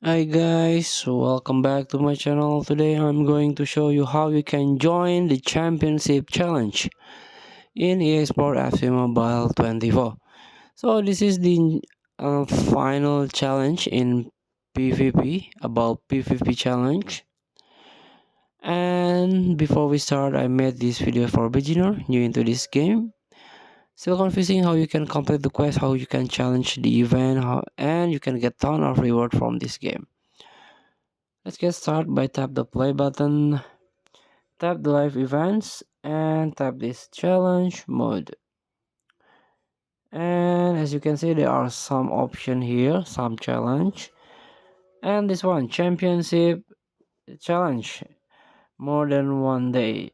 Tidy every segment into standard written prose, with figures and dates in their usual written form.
Hi guys, welcome back to my channel. Today I'm going to show you how you can join the championship challenge in EA Sport FC Mobile 24. So this is the final challenge in PvP, about PvP challenge. And before we start, I made this video for beginner new into this game. Still confusing how you can complete the quest, how you can challenge the event, and you can get ton of reward from this game. Let's get started by tap the play button, tap the live events, and tap this challenge mode. And as you can see, there are some options here, some challenge, and this one championship challenge, more than 1 day.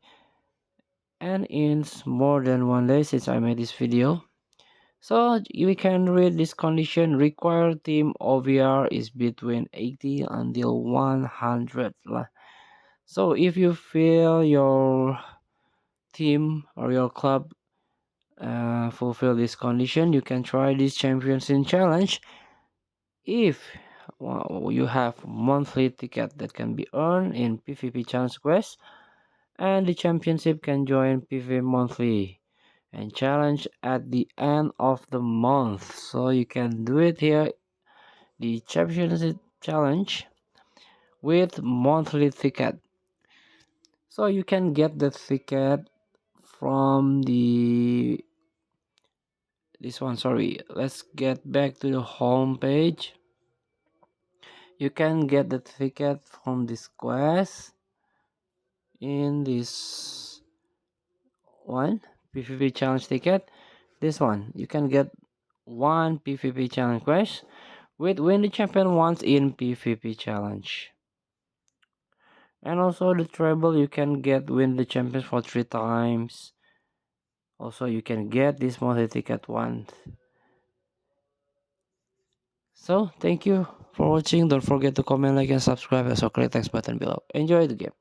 And in more than 1 day since I made this video, so we can read this condition: required team OVR is between 80 until 100. So if you feel your team or your club fulfill this condition, you can try this championship challenge. If you have monthly ticket that can be earned in PvP challenge quest, and the championship can join PvP monthly and challenge at the end of the month. So you can do it here, the championship challenge with monthly ticket. So you can get the ticket from this one. Sorry, let's get back to the home page. You can get the ticket from this quest in this one PvP challenge ticket. This one you can get one PvP challenge quest with win the champion once in PvP challenge, and also the treble you can get win the champions for 3 times. Also you can get this monthly ticket once. So thank you for watching. Don't forget to comment, like, and subscribe. Also click text button below. Enjoy the game.